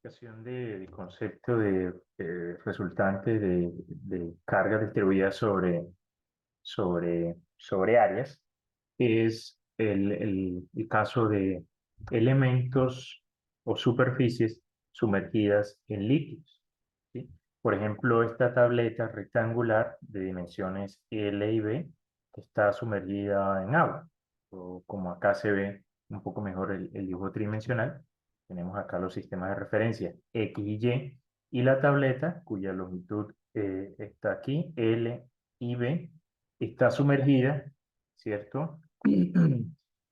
Aplicación de concepto de resultante de carga distribuida sobre áreas es el caso de elementos o superficies sumergidas en líquidos, ¿sí? Por ejemplo, esta tableta rectangular de dimensiones L y B está sumergida en agua, o como acá se ve un poco mejor el dibujo tridimensional. Tenemos acá los sistemas de referencia X y la tableta cuya longitud está aquí, L y B, está sumergida, ¿cierto?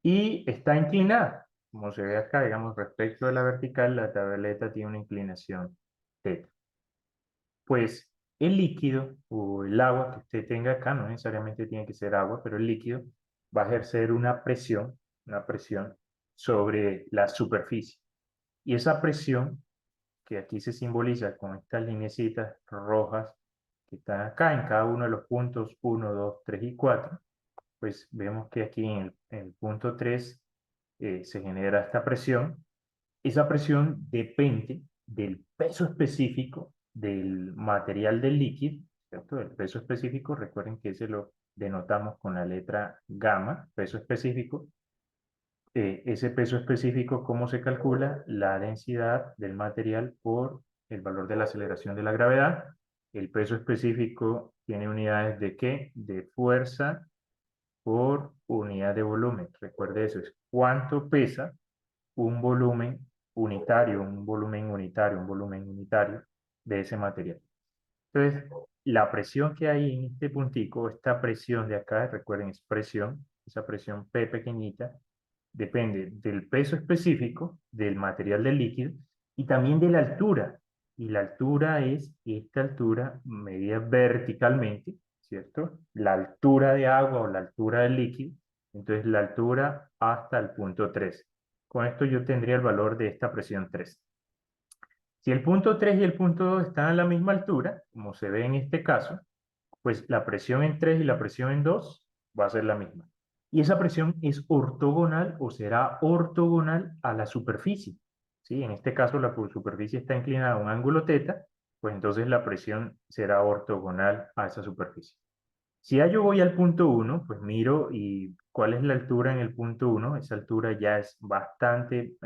Y está inclinada. Como se ve acá, digamos, respecto de la vertical, la tableta tiene una inclinación θ. Pues el líquido o el agua que usted tenga acá, no necesariamente tiene que ser agua, pero el líquido va a ejercer una presión sobre la superficie. Y esa presión, que aquí se simboliza con estas lineecitas rojas que están acá en cada uno de los puntos 1, 2, 3 y 4, pues vemos que aquí en el punto 3 se genera esta presión. Esa presión depende del peso específico del material del líquido, ¿cierto? El peso específico, recuerden que ese lo denotamos con la letra gamma, peso específico. Ese peso específico, ¿cómo se calcula? La densidad del material por el valor de la aceleración de la gravedad. El peso específico tiene unidades de ¿qué? De fuerza por unidad de volumen. Recuerde eso, es cuánto pesa un volumen un volumen unitario de ese material. Entonces, la presión que hay en este puntico, esta presión de acá, recuerden, es presión, esa presión P pequeñita, depende del peso específico del material del líquido y también de la altura. Y la altura es esta altura medida verticalmente, ¿cierto? La altura de agua o la altura del líquido. Entonces, la altura hasta el punto 3. Con esto yo tendría el valor de esta presión 3. Si el punto 3 y el punto 2 están a la misma altura, como se ve en este caso, pues la presión en 3 y la presión en 2 va a ser la misma. Y esa presión es ortogonal o será ortogonal a la superficie. ¿Sí? En este caso la superficie está inclinada a un ángulo θ, pues entonces la presión será ortogonal a esa superficie. Si ya yo voy al punto 1, pues miro y cuál es la altura en el punto 1. Esa altura ya es bastante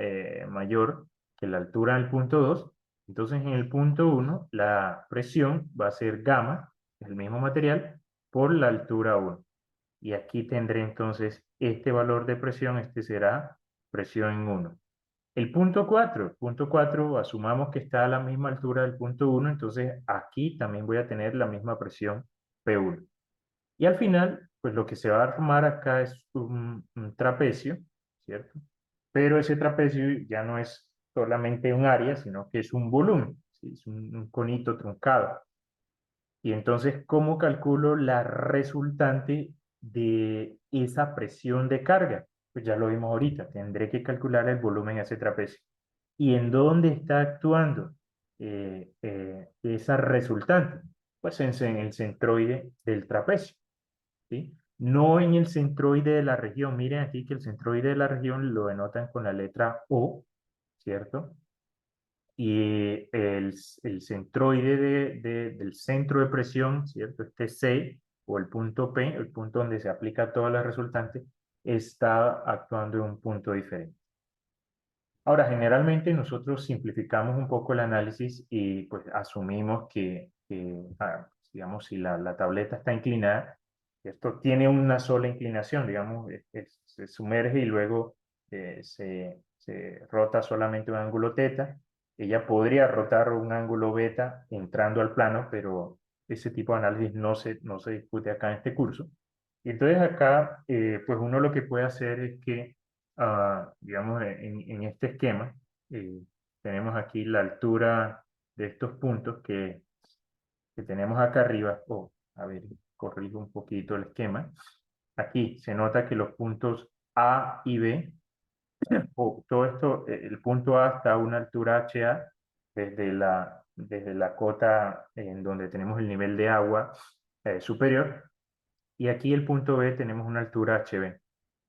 mayor que la altura del punto 2. Entonces en el punto 1 la presión va a ser gamma, el mismo material, por la altura 1. Y aquí tendré entonces este valor de presión, este será presión en 1. El punto 4 asumamos que está a la misma altura del punto 1, entonces aquí también voy a tener la misma presión P1. Y al final, pues lo que se va a armar acá es un trapecio, ¿cierto? Pero ese trapecio ya no es solamente un área, sino que es un volumen, ¿sí? Es un conito truncado. Y entonces, ¿cómo calculo la resultante de esa presión de carga? Pues ya lo vimos ahorita, tendré que calcular el volumen a ese trapecio. ¿Y en dónde está actuando esa resultante? Pues en el centroide del trapecio. ¿Sí? No en el centroide de la región. Miren aquí que el centroide de la región lo denotan con la letra O, ¿cierto? Y el centroide del centro de presión, ¿cierto? Este C o el punto P, el punto donde se aplica toda la resultante, está actuando en un punto diferente. Ahora, generalmente nosotros simplificamos un poco el análisis y pues asumimos que digamos, si la tableta está inclinada, esto tiene una sola inclinación, digamos, se sumerge y luego se rota solamente un ángulo θ. Ella podría rotar un ángulo beta entrando al plano, pero ese tipo de análisis no se discute acá en este curso. Y entonces acá, pues uno lo que puede hacer es que digamos, en este esquema, eh, tenemos aquí la altura de estos puntos que tenemos acá arriba. A ver, corrijo un poquito el esquema. Aquí se nota que los puntos A y B, todo esto, el punto A está a una altura HA desde la cota en donde tenemos el nivel de agua superior, y aquí el punto B tenemos una altura HB.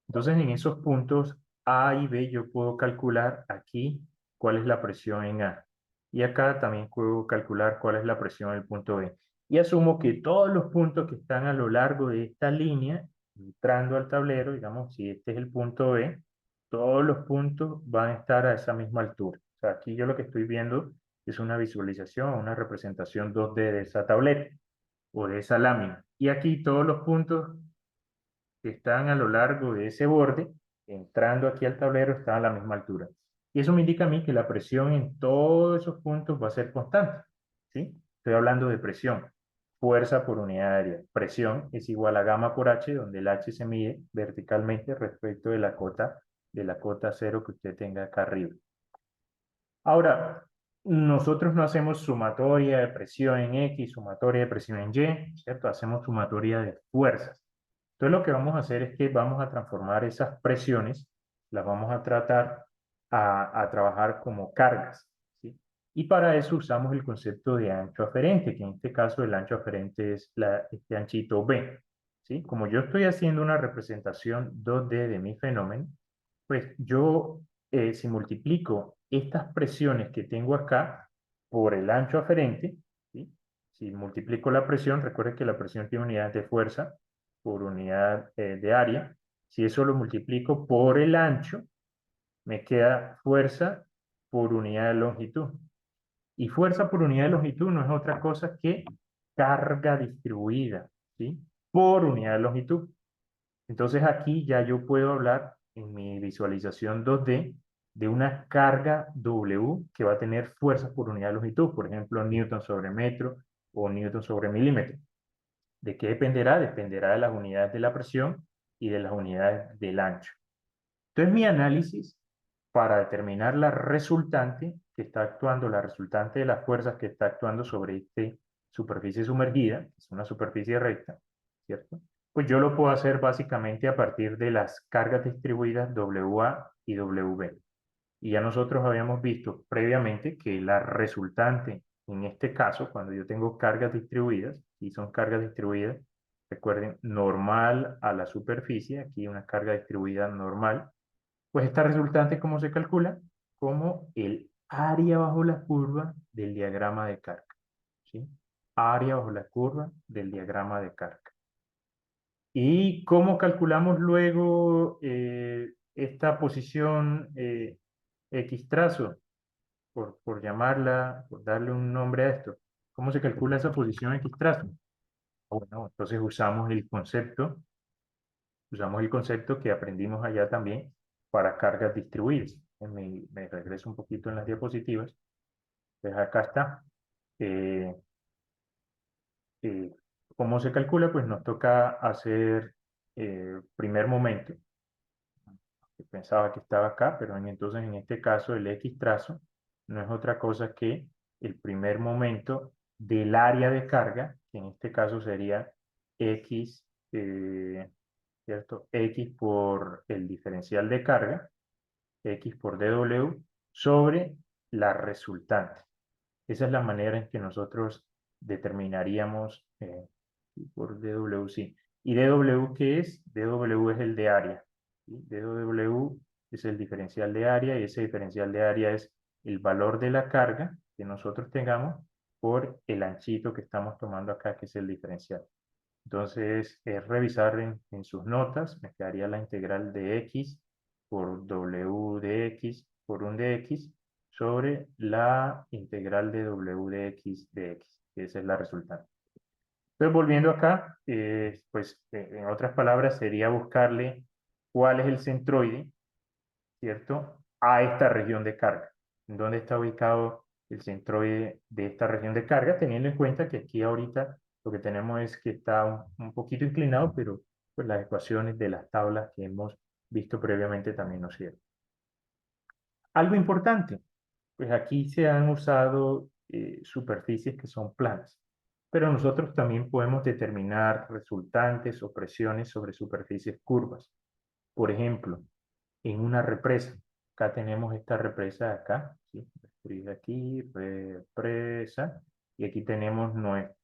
Entonces, en esos puntos A y B yo puedo calcular aquí cuál es la presión en A. y acá también puedo calcular cuál es la presión del punto B. Y asumo que todos los puntos que están a lo largo de esta línea, entrando al tablero, digamos, si este es el punto B, todos los puntos van a estar a esa misma altura. O sea, aquí yo lo que estoy viendo es una visualización, una representación 2D de esa tableta o de esa lámina. Y aquí todos los puntos que están a lo largo de ese borde, entrando aquí al tablero, están a la misma altura. Y eso me indica a mí que la presión en todos esos puntos va a ser constante. ¿Sí? Estoy hablando de presión. Fuerza por unidad de área. Presión es igual a gamma por H, donde el H se mide verticalmente respecto de la cota cero que usted tenga acá arriba. Ahora, nosotros no hacemos sumatoria de presión en X, sumatoria de presión en Y, ¿cierto? Hacemos sumatoria de fuerzas. Entonces lo que vamos a hacer es que vamos a transformar esas presiones, las vamos a tratar a trabajar como cargas, ¿sí? Y para eso usamos el concepto de ancho aferente, que en este caso el ancho aferente es este anchito B, ¿sí? Como yo estoy haciendo una representación 2D de mi fenómeno, pues yo, si multiplico estas presiones que tengo acá por el ancho aferente, ¿sí? Si multiplico la presión, recuerden que la presión tiene unidades de fuerza por unidad de área. Si eso lo multiplico por el ancho, me queda fuerza por unidad de longitud. Y fuerza por unidad de longitud no es otra cosa que carga distribuida, ¿sí? Por unidad de longitud. Entonces aquí ya yo puedo hablar en mi visualización 2D de una carga W que va a tener fuerzas por unidad de longitud, por ejemplo, newton sobre metro o newton sobre milímetro. ¿De qué dependerá? Dependerá de las unidades de la presión y de las unidades del ancho. Entonces mi análisis para determinar la resultante que está actuando, la resultante de las fuerzas que está actuando sobre esta superficie sumergida, que es una superficie recta, ¿cierto? Pues yo lo puedo hacer básicamente a partir de las cargas distribuidas WA y WB. Y ya nosotros habíamos visto previamente que la resultante, en este caso, cuando yo tengo cargas distribuidas, y son cargas distribuidas, recuerden, normal a la superficie, aquí una carga distribuida normal, pues esta resultante, ¿cómo se calcula? Como el área bajo la curva del diagrama de carga, ¿sí? Área bajo la curva del diagrama de carga. ¿Y cómo calculamos luego esta posición X trazo? Por llamarla, por darle un nombre a esto. ¿Cómo se calcula esa posición X trazo? Bueno, entonces usamos el concepto que aprendimos allá también para cargas distribuidas. Me regreso un poquito en las diapositivas. Pues acá está. Eh, eh, ¿Cómo se calcula? Pues nos toca hacer primer momento. Pensaba que estaba acá, pero entonces en este caso el X trazo no es otra cosa que el primer momento del área de carga, que en este caso sería X, ¿cierto? X por el diferencial de carga, X por dW, sobre la resultante. Esa es la manera en que nosotros determinaríamos por dW, sí. ¿Y dW qué es? dW es el de área. ¿Sí? dW es el diferencial de área y ese diferencial de área es el valor de la carga que nosotros tengamos por el anchito que estamos tomando acá, que es el diferencial. Entonces, es revisar en sus notas, me quedaría la integral de x por w de x por 1 de x sobre la integral de w de x, que esa es la resultante. Entonces, volviendo acá, en otras palabras, sería buscarle cuál es el centroide, ¿cierto? A esta región de carga. ¿En dónde está ubicado el centroide de esta región de carga? Teniendo en cuenta que aquí ahorita lo que tenemos es que está un poquito inclinado, pero pues las ecuaciones de las tablas que hemos visto previamente también nos sirven. Algo importante, pues aquí se han usado superficies que son planas, pero nosotros también podemos determinar resultantes o presiones sobre superficies curvas. Por ejemplo, en una represa. Acá tenemos esta represa de acá, ¿sí? Escribe aquí, represa, y aquí tenemos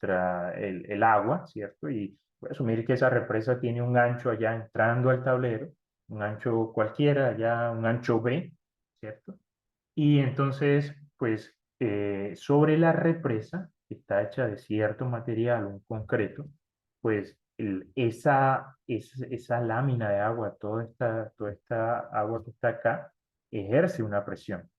el agua, ¿cierto? Y voy a asumir que esa represa tiene un ancho allá entrando al tablero, un ancho cualquiera, allá un ancho B, ¿cierto? Y entonces, pues sobre la represa, que está hecha de cierto material, un concreto, pues esa lámina de agua, toda esta agua que está acá, ejerce una presión.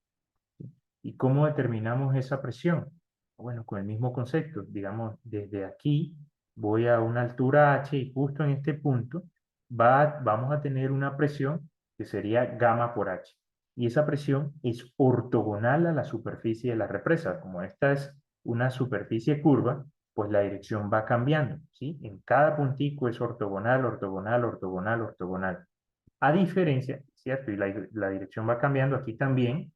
¿Y cómo determinamos esa presión? Bueno, con el mismo concepto, digamos, desde aquí voy a una altura H y justo en este punto vamos a tener una presión que sería gamma por H. Y esa presión es ortogonal a la superficie de la represa. Como esta es una superficie curva, pues la dirección va cambiando, ¿sí? En cada puntico es ortogonal, ortogonal, ortogonal, ortogonal. A diferencia, ¿cierto? Y la dirección va cambiando aquí también,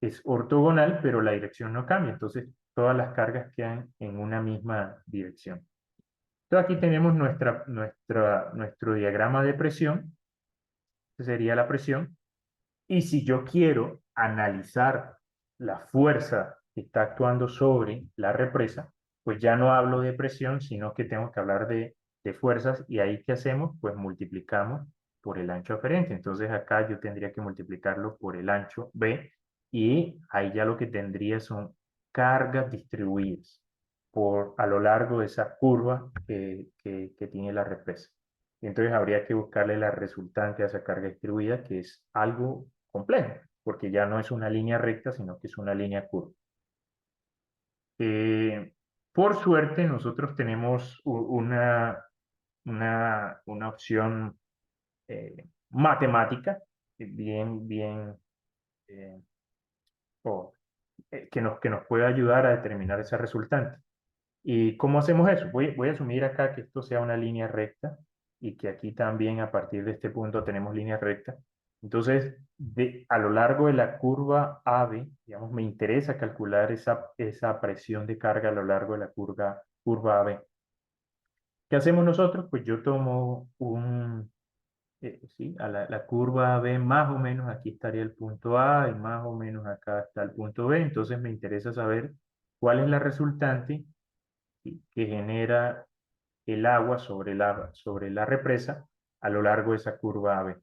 es ortogonal, pero la dirección no cambia. Entonces, todas las cargas quedan en una misma dirección. Entonces, aquí tenemos nuestro diagrama de presión, que sería la presión. Y si yo quiero analizar la fuerza que está actuando sobre la represa, pues ya no hablo de presión, sino que tengo que hablar de fuerzas. Y ahí, ¿qué hacemos? Pues multiplicamos por el ancho aferente. Entonces acá yo tendría que multiplicarlo por el ancho B y ahí ya lo que tendría son cargas distribuidas a lo largo de esa curva que tiene la represa. Y entonces habría que buscarle la resultante a esa carga distribuida, que es algo complejo, porque ya no es una línea recta, sino que es una línea curva. Eh, por suerte, nosotros tenemos una opción matemática bien eh, o, que nos puede ayudar a determinar esa resultante. ¿Y cómo hacemos eso? Voy a asumir acá que esto sea una línea recta y que aquí también a partir de este punto tenemos línea recta. Entonces, a lo largo de la curva AB, digamos, me interesa calcular esa presión de carga a lo largo de la curva AB. ¿Qué hacemos nosotros? Pues yo tomo sí, a la curva B más o menos aquí estaría el punto A y más o menos acá está el punto B. Entonces me interesa saber cuál es la resultante que genera el agua sobre la represa a lo largo de esa curva AB.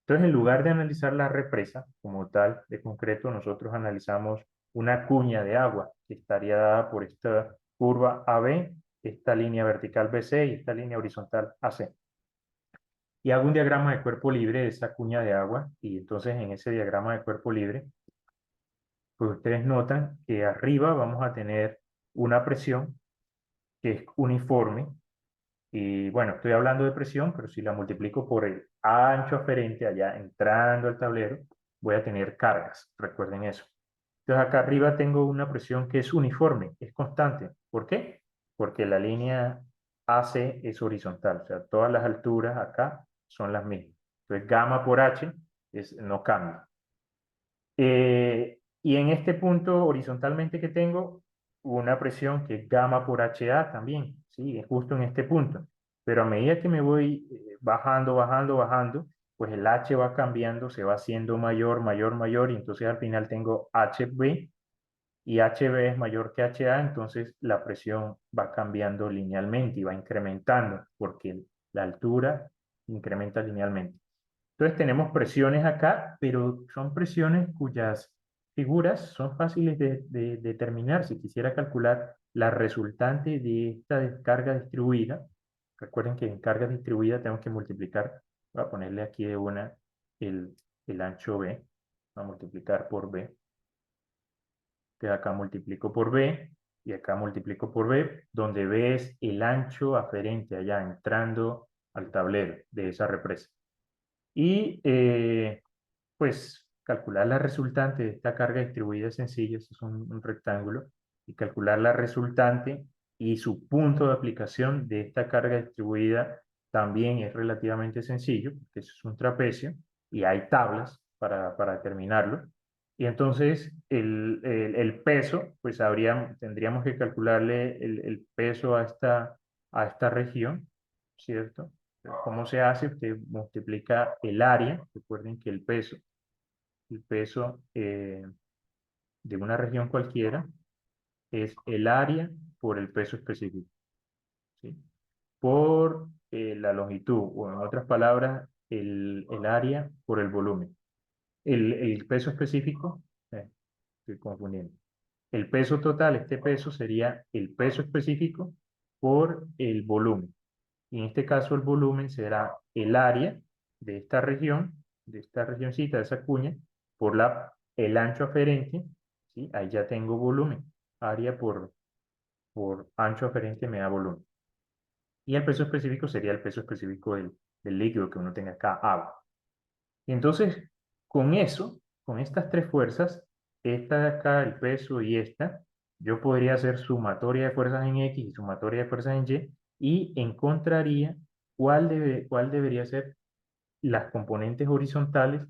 Entonces, en lugar de analizar la represa como tal de concreto, nosotros analizamos una cuña de agua que estaría dada por esta curva AB, esta línea vertical BC y esta línea horizontal AC. Y hago un diagrama de cuerpo libre de esa cuña de agua y entonces en ese diagrama de cuerpo libre, pues ustedes notan que arriba vamos a tener una presión que es uniforme. Y bueno, estoy hablando de presión, pero si la multiplico por el ancho aferente allá entrando al tablero, voy a tener cargas. Recuerden eso. Entonces acá arriba tengo una presión que es uniforme, es constante. ¿Por qué? Porque la línea AC es horizontal, o sea, todas las alturas acá son las mismas. Entonces gamma por H no cambia. Y en este punto horizontalmente que tengo, una presión que es gamma por HA también, ¿sí? Es justo en este punto. Pero a medida que me voy bajando, bajando, bajando, pues el H va cambiando, se va haciendo mayor, mayor, mayor, y entonces al final tengo HB y HB es mayor que HA, entonces la presión va cambiando linealmente y va incrementando, porque la altura incrementa linealmente. Entonces tenemos presiones acá, pero son presiones cuyas figuras son fáciles de determinar. Si quisiera calcular la resultante de esta descarga distribuida, recuerden que en carga distribuida tengo que multiplicar, voy a ponerle aquí de una el ancho B, voy a multiplicar por B, que acá multiplico por B y acá multiplico por B, donde B es el ancho aferente allá entrando al tablero de esa represa. Y pues calcular la resultante de esta carga distribuida es sencillo, esto es un rectángulo, y calcular la resultante y su punto de aplicación de esta carga distribuida también es relativamente sencillo, porque eso es un trapecio y hay tablas para determinarlo. Y entonces el peso, pues tendríamos que calcularle el peso a esta región, ¿cierto? ¿Cómo se hace? Usted multiplica el área, recuerden que el peso de una región cualquiera es el área por el peso específico, ¿sí? Por la longitud, o en otras palabras, el área por el volumen. El peso específico, estoy confundiendo. El peso total, este peso sería el peso específico por el volumen. Y en este caso el volumen será el área de esta región, de esta regioncita, de esa cuña, por el ancho aferente, ¿sí? Ahí ya tengo volumen. Área por ancho aferente me da volumen. Y el peso específico sería el peso específico del líquido que uno tenga acá, agua. Y entonces, con eso, con estas tres fuerzas, esta de acá, el peso y esta, yo podría hacer sumatoria de fuerzas en X y sumatoria de fuerzas en Y encontraría cuál debería ser las componentes horizontales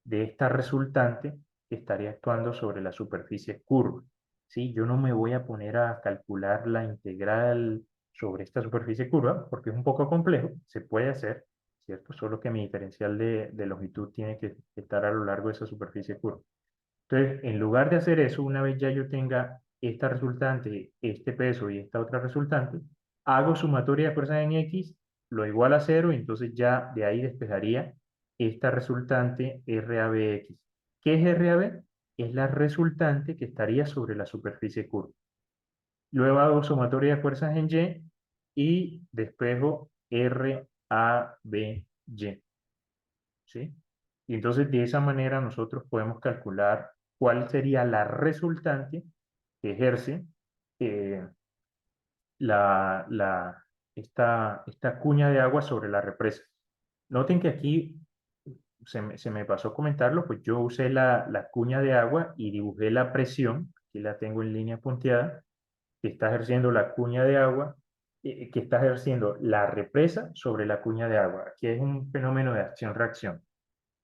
de esta resultante que estaría actuando sobre la superficie curva. ¿Sí? Yo no me voy a poner a calcular la integral sobre esta superficie curva porque es un poco complejo, se puede hacer, ¿cierto? Solo que mi diferencial de longitud tiene que estar a lo largo de esa superficie curva. Entonces, en lugar de hacer eso, una vez ya yo tenga esta resultante, este peso y esta otra resultante, hago sumatoria de fuerzas en X, lo igual a cero, y entonces ya de ahí despejaría esta resultante RABX. ¿Qué es RAB? Es la resultante que estaría sobre la superficie curva. Luego hago sumatoria de fuerzas en Y despejo RABY. ¿Sí? Y entonces de esa manera nosotros podemos calcular cuál sería la resultante que ejerce eh, la, la, esta cuña de agua sobre la represa. Noten que aquí se me pasó comentarlo, pues yo usé la cuña de agua y dibujé la presión, aquí la tengo en línea punteada, que está ejerciendo la cuña de agua, que está ejerciendo la represa sobre la cuña de agua. Aquí es un fenómeno de acción-reacción.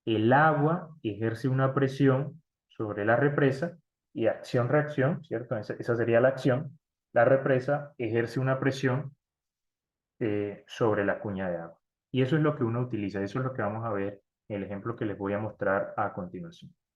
El agua ejerce una presión sobre la represa y acción-reacción, ¿cierto? Esa sería la acción. La represa ejerce una presión sobre la cuña de agua. Y eso es lo que uno utiliza, eso es lo que vamos a ver en el ejemplo que les voy a mostrar a continuación.